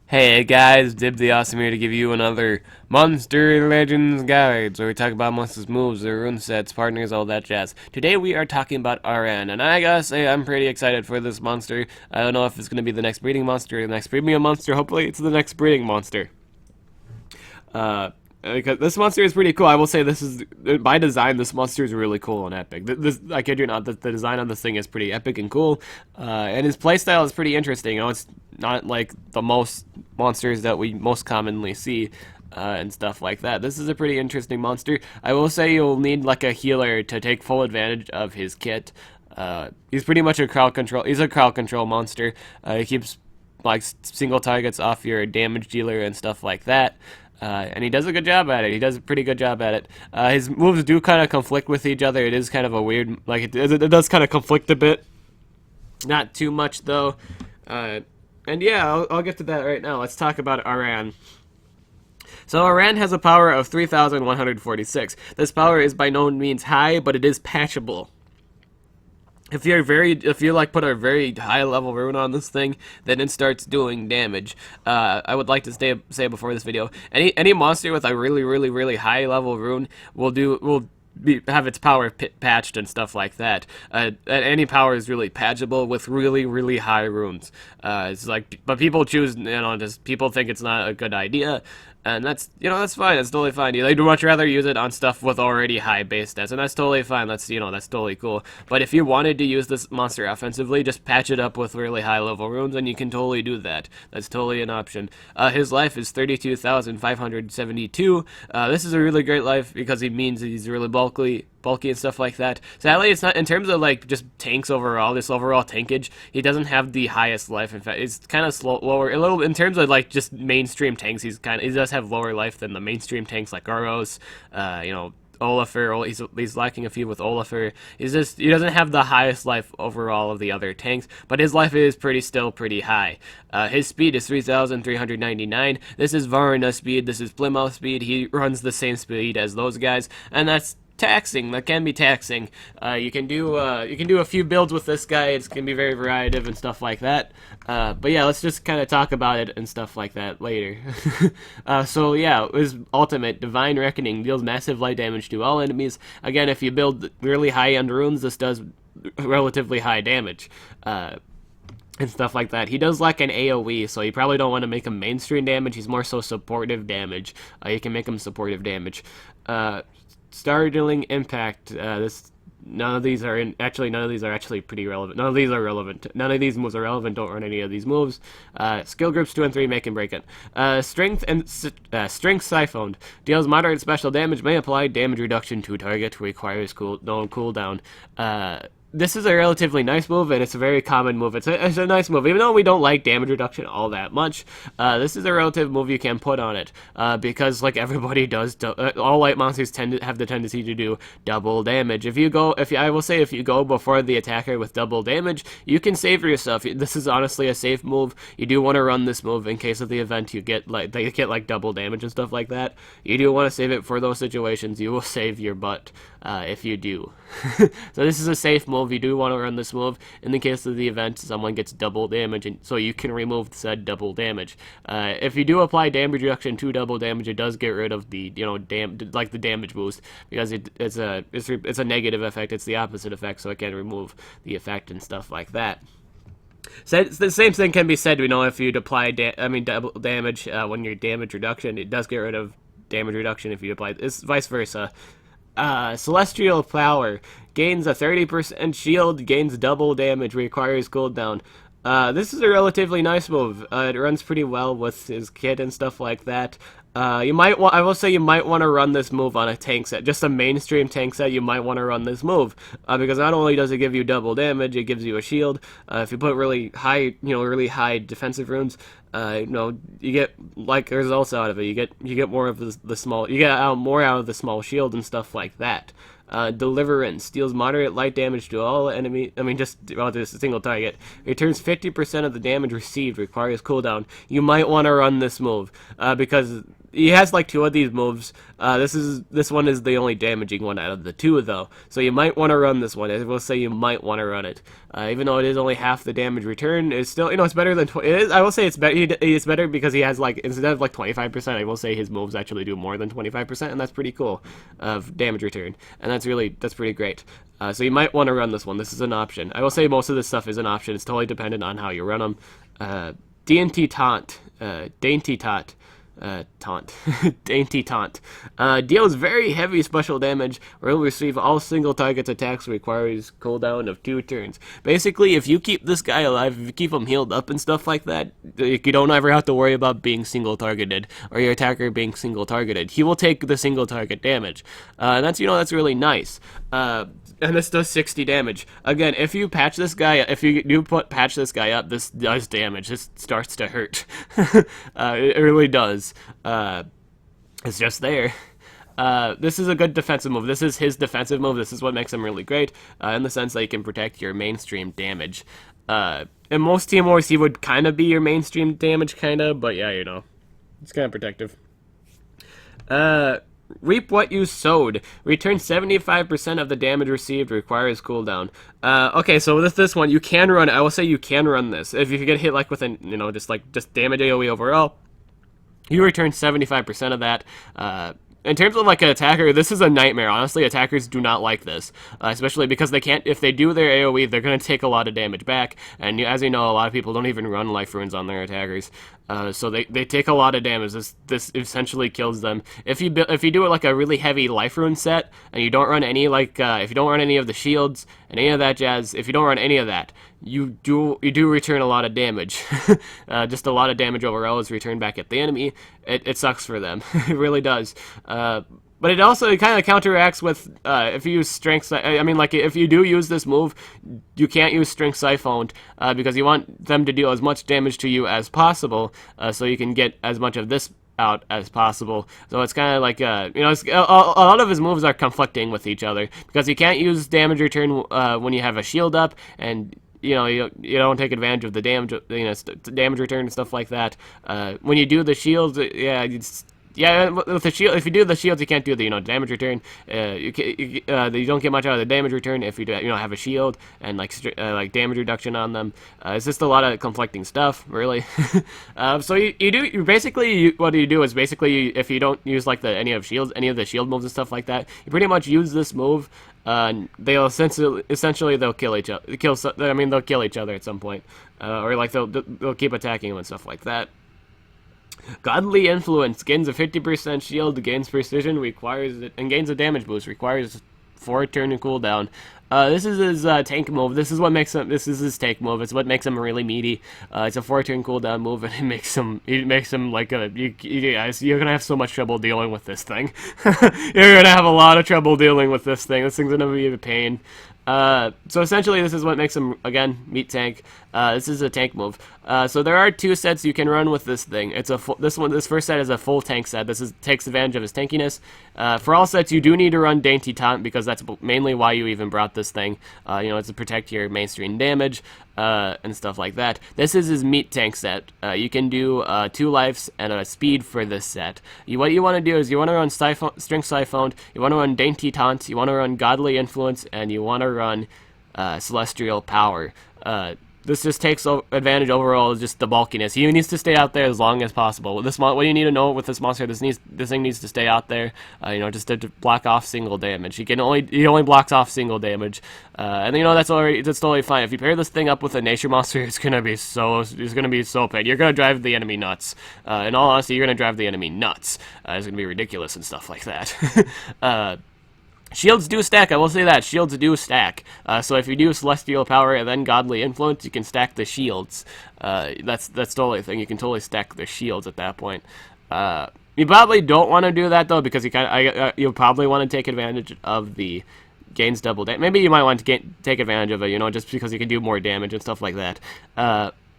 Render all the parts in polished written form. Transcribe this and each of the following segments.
Hey guys, Dib the Awesome here to give you another Monster Legends guide, where we talk about monsters' moves, their rune sets, partners, all that jazz. Today we are talking about Ahran, and I gotta say I'm pretty excited for this monster. I don't know if it's gonna be the next breeding monster or the next premium monster. Hopefully it's the next breeding monster. Because this monster is pretty cool. I will say this is, by design, this monster is really cool and epic. This, I kid you not, the design on this thing is pretty epic and cool. And his playstyle is pretty interesting. You know, it's not like the most monsters that we most commonly see. And stuff like that. This is a pretty interesting monster. I will say you'll need like a healer to take full advantage of his kit. He's pretty much a crowd control. He's a crowd control monster. He keeps like single targets off your damage dealer and stuff like that. And he does a good job at it. He does a pretty good job at it. His moves do kind of conflict with each other. It is kind of a weird, like it does kind of conflict a bit. Not too much though. And yeah, I'll get to that right now. Let's talk about Ahran. So Ahran has a power of 3,146. This power is by no means high, but it is patchable. If you like put a very high level rune on this thing, then it starts doing damage. I would like to say before this video, any monster with a really high level rune will have its power patched and stuff like that. Any power is really patchable with really high runes. It's like, but people choose, just people think it's not a good idea. And that's fine. That's totally fine. They'd much rather use it on stuff with already high base stats, and that's totally fine. That's totally cool. But if you wanted to use this monster offensively, just patch it up with really high level runes, and you can totally do that. That's totally an option. His life is 32,572. This is a really great life because he means he's really bulky and stuff like that. Sadly, it's not in terms of like just tanks overall. This overall tankage, he doesn't have the highest life. In fact, it's kind of lower a little in terms of like just mainstream tanks. He does have lower life than the mainstream tanks like Garros, Olafur. He's lacking a few with Olafur. He doesn't have the highest life overall of the other tanks, but his life is still pretty high. His speed is 3,399. This is Varna speed. This is Plymouth speed. He runs the same speed as those guys, and that's taxing. That can be taxing. You can do a few builds with this guy. It's gonna be very variative and stuff like that. But yeah, let's just kind of talk about it and stuff like that later. So yeah, his ultimate Divine Reckoning deals massive light damage to all enemies. Again, if you build really high end runes, this does relatively high damage. And stuff like that. He does like an AoE, so you probably don't want to make him mainstream damage. He's more so supportive damage. You can make him supportive damage. Startling Impact. None of these are actually pretty relevant. None of these are relevant. None of these moves are relevant. Don't run any of these moves. Skill groups 2 and 3 make and break it. Strength Siphoned deals moderate special damage. May apply damage reduction to target. Requires cooldown. This is a relatively nice move, and it's a very common move. It's a nice move, even though we don't like damage reduction all that much. This is a relative move you can put on it, because like everybody does, all light monsters tend to have the tendency to do double damage. If you go before the attacker with double damage, you can save yourself. This is honestly a safe move. You do want to run this move in case of the event they get like double damage and stuff like that. You do want to save it for those situations. You will save your butt if you do. So this is a safe move. You do want to run this move in the case of the event someone gets double damage, and so you can remove said double damage. If you do apply damage reduction to double damage, it does get rid of the the damage boost, because it's a negative effect. It's the opposite effect, so it can remove the effect and stuff like that. So the same thing can be said, if you apply double damage when you're damage reduction, it does get rid of damage reduction if you apply. It's vice versa. Celestial Power gains a 30% shield, gains double damage, requires cooldown. This is a relatively nice move. It runs pretty well with his kit and stuff like that. I will say you might want to run this move on a tank set, just a mainstream tank set. You might want to run this move because not only does it give you double damage, it gives you a shield. If you put really high defensive runes, you get like results out of it. You get more of the small. You get more out of the small shield and stuff like that. Deliverance deals moderate light damage to all enemy. Just a single target. Returns 50% of the damage received. Requires cooldown. You might want to run this move because he has like two of these moves. This one is the only damaging one out of the two, though. So you might want to run this one. I will say you might want to run it, even though it is only half the damage return. It's still, it's better than it is. I will say it's better. It's better because he has like, instead of like 25%, I will say his moves actually do more than 25%, and that's pretty cool of damage return, and that's pretty great. So you might want to run this one. This is an option. I will say most of this stuff is an option. It's totally dependent on how you run them. D&T Taunt, Dainty Taunt. Taunt. Dainty Taunt. Deals very heavy special damage, or will receive all single target's attacks, requires cooldown of 2 turns. Basically, if you keep this guy alive, if you keep him healed up and stuff like that, you don't ever have to worry about being single targeted, or your attacker being single targeted. He will take the single target damage. That's really nice. And this does 60 damage. Again, if you patch this guy, if you do patch this guy up, this does damage. This starts to hurt. It really does. It's just there. This is a good defensive move. This is his defensive move. This is what makes him really great, in the sense that you can protect your mainstream damage. In most Team Wars, he would kind of be your mainstream damage, but yeah, it's kind of protective. Reap what you sowed. Return 75% of the damage received. Requires cooldown. Okay, so with this one, you can run. I will say you can run this. If you get hit like with just damage AoE overall, you return 75% of that. In terms of like an attacker, this is a nightmare. Honestly, attackers do not like this, especially because they can't. If they do their AoE, they're going to take a lot of damage back. And as you know, a lot of people don't even run life runes on their attackers, so they take a lot of damage. This essentially kills them. If you do it like a really heavy life rune set, and you don't run any if you don't run any of the shields and any of that jazz, if you don't run any of that, you do return a lot of damage. Just a lot of damage overall is returned back at the enemy. It sucks for them. It really does. But it also kind of counteracts with if you use strength. If you do use this move, you can't use strength siphoned because you want them to deal as much damage to you as possible, so you can get as much of this out as possible. So it's kind of like a lot of his moves are conflicting with each other because you can't use damage return when you have a shield up, and you don't take advantage of the damage, damage return and stuff like that. When you do the shields, with the shield, if you do the shields, you can't do the damage return. You don't get much out of the damage return if you do, have a shield and like damage reduction on them. It's just a lot of conflicting stuff, really. So what you do is basically if you don't use like any of the shield moves and stuff like that, you pretty much use this move. They'll essentially they'll kill each other. They'll kill each other at some point, or like they'll keep attacking them and stuff like that. Godly Influence gains a 50% shield, gains precision, and gains a damage boost. Requires 4 turn and cooldown. This is his tank move. This is his tank move. It's what makes him really meaty. It's a 4 turn cooldown move, and it makes him like you're gonna have so much trouble dealing with this thing. You're gonna have a lot of trouble dealing with this thing. This thing's gonna be a pain. So essentially, this is what makes him, again, meat tank. This is a tank move. So there are 2 sets you can run with this thing. This first set is a full tank set. Takes advantage of his tankiness. For all sets, you do need to run Dainty Taunt because that's mainly why you even brought this thing. It's to protect your mainstream damage and stuff like that. This is his meat tank set. You can do 2 lives and a speed for this set. What you want to do is you want to run Strength Siphoned, you want to run Dainty Taunt, you want to run Godly Influence, and you want to run Celestial Power. This just takes advantage overall of just the bulkiness. He needs to stay out there as long as possible. What you need to know with this monster, this thing needs to stay out there, just to block off single damage. He only blocks off single damage, and that's totally fine. If you pair this thing up with a nature monster, it's gonna be so pain. You're gonna drive the enemy nuts. In all honesty, you're gonna drive the enemy nuts. It's gonna be ridiculous and stuff like that. Shields do stack, I will say that. Shields do stack. So if you do Celestial Power and then Godly Influence, you can stack the shields. That's totally a thing. You can totally stack the shields at that point. You probably don't want to do that, though, because you'll probably want to take advantage of the gains double damage. Maybe you might want to take advantage of it, just because you can do more damage and stuff like that.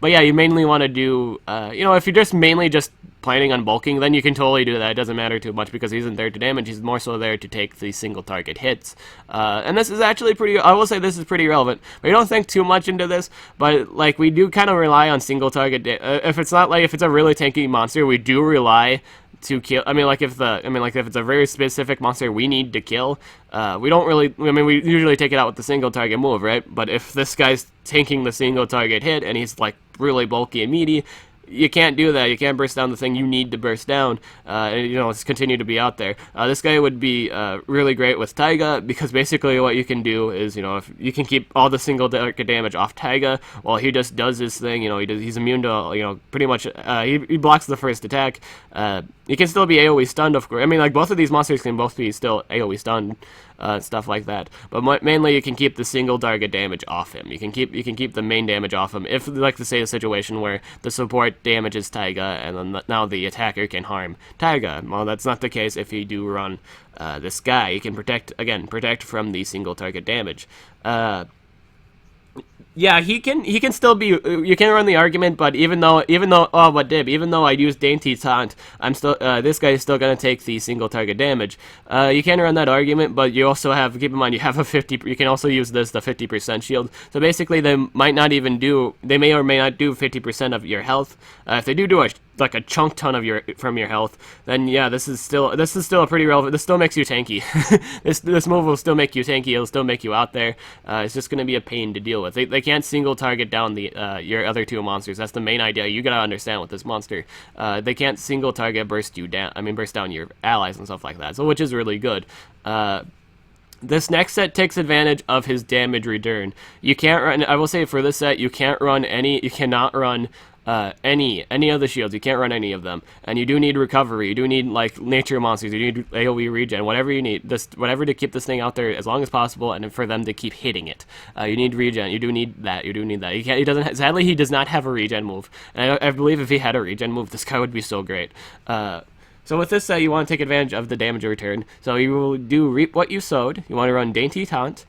But yeah, you mainly want to do, if you're just mainly just planning on bulking, then you can totally do that. It doesn't matter too much because he isn't there to damage. He's more so there to take the single target hits. And this is actually I will say this is pretty relevant. We don't think too much into this, but like we do kind of rely on single target. If it's a really tanky monster, we do rely to kill. I mean, like if it's a very specific monster we need to kill, we don't really. I mean, we usually take it out with the single target move, right? But if this guy's tanking the single target hit and he's like really bulky and meaty, you can't do that. You can't burst down the thing you need to burst down, and it's continue to be out there. This guy would be really great with Taiga, because basically what you can do is, if you can keep all the single target damage off Taiga while he just does his thing. He's immune to, pretty much, he blocks the first attack. He can still be AoE stunned, of course. I mean, like, both of these monsters can both be still AoE stunned, stuff like that. But mainly, you can keep the single target damage off him. You can keep the main damage off him. If, like, say, a situation where the support damages Taiga, and then now the attacker can harm Taiga. Well, that's not the case if you do run this guy. You can protect from the single target damage. Yeah, he can still be. You can run the argument, but even though I use Dainty Taunt, I'm still this guy is still gonna take the single target damage. You can run that argument, but you also have keep in mind you have a 50. You can also use the 50% shield. So basically, they may or may not do 50% of your health. If they do a chunk ton of from your health, then yeah, this is still a pretty relevant. This still makes you tanky. this move will still make you tanky. It'll still make you out there. It's just gonna be a pain to deal with. They can't single target down your other two monsters. That's the main idea you gotta understand with this monster. They can't single target burst down your allies and stuff like that. So which is really good. This next set takes advantage of his damage return. You can't run. I will say for this set, you cannot run any of the shields. You can't run any of them, and you do need recovery. You do need like nature monsters. You need AoE regen, whatever you need. Whatever to keep this thing out there as long as possible, and for them to keep hitting it. You need regen. You do need that. He doesn't. Sadly, he does not have a regen move, and I believe if he had a regen move, this guy would be so great. So with this set, you want to take advantage of the damage return. So you will do Reap What You Sowed. You want to run Dainty Taunt,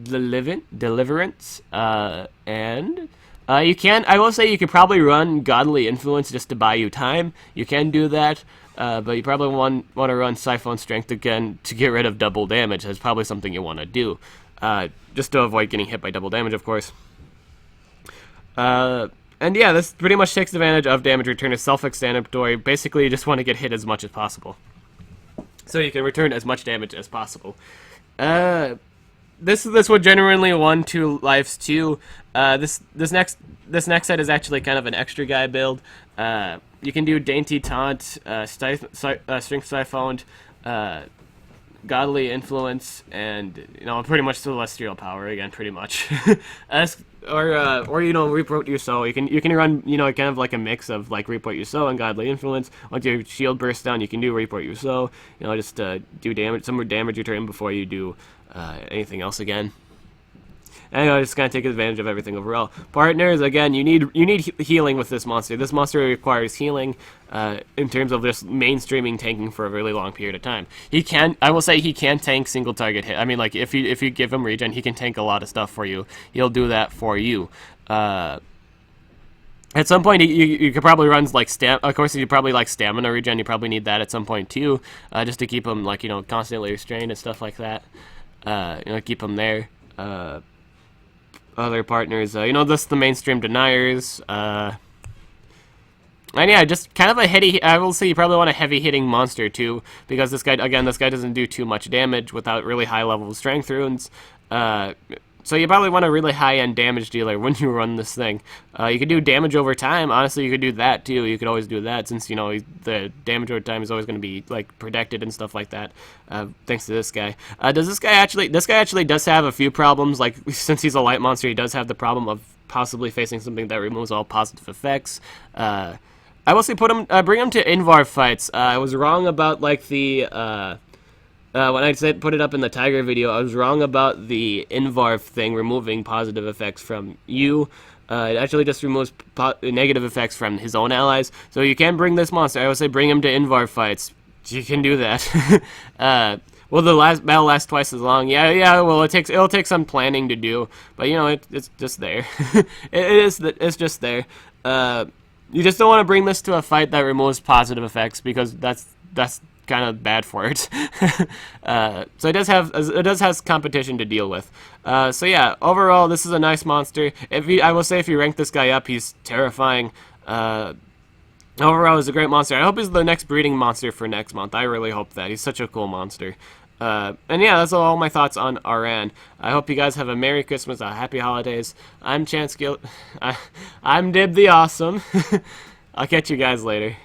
Deliverance, and I will say you could probably run Godly Influence just to buy you time. You can do that, but you probably want to run Siphon Strength again to get rid of double damage. That's probably something you want to do, just to avoid getting hit by double damage, of course. And yeah, this pretty much takes advantage of damage return. It's self-explanatory. Basically, you just want to get hit as much as possible, so you can return as much damage as possible. This would genuinely 1-2 lives too. This next set is actually kind of an extra guy build. You can do Dainty Taunt, Strength Siphoned, Godly Influence, and pretty much Celestial Power again, pretty much. Or Reap What You Sow. You can run kind of like a mix of like Reap What You Sow and Godly Influence. Once your shield bursts down, you can do Reap What You Sow. Just do some more damage return before you do anything else again. And just kind of take advantage of everything overall. Partners, again, you need healing with this monster. This monster requires healing in terms of just mainstreaming tanking for a really long period of time. I will say he can tank single target hit. I mean, like if you give him regen, he can tank a lot of stuff for you. He'll do that for you. At some point, you could probably run like Of course, you probably like stamina regen. You probably need that at some point too, just to keep him like constantly restrained and stuff like that. Keep him there. Other partners, just the mainstream deniers. And yeah, just kind of a heavy. I will say you probably want a heavy hitting monster too, because this guy doesn't do too much damage without really high level strength runes. So you probably want a really high-end damage dealer when you run this thing. You could do damage over time. Honestly, you could do that too. You could always do that since the damage over time is always going to be like protected and stuff like that. Thanks to this guy. This guy actually does have a few problems. Like since he's a light monster, he does have the problem of possibly facing something that removes all positive effects. I will say bring him to Invar fights. I was wrong about like the. When I said put it up in the Tiger video, I was wrong about the Invarf thing removing positive effects from you. It actually just removes negative effects from his own allies. So you can bring this monster. I would say bring him to Invarf fights. You can do that. Will the last battle last twice as long? Yeah. Well, it'll take some planning to do, but it's just there. It's just there. You just don't want to bring this to a fight that removes positive effects because that's kind of bad for it. So it does have competition to deal with. So yeah, overall this is a nice monster. I will say if you rank this guy up, he's terrifying. Overall, he's a great monster. I hope he's the next breeding monster for next month. I really hope that. He's such a cool monster. And yeah, that's all my thoughts on Ahran. I hope you guys have a Merry Christmas, a Happy Holidays. I'm Chance Gill. I'm Dib the Awesome. I'll catch you guys later.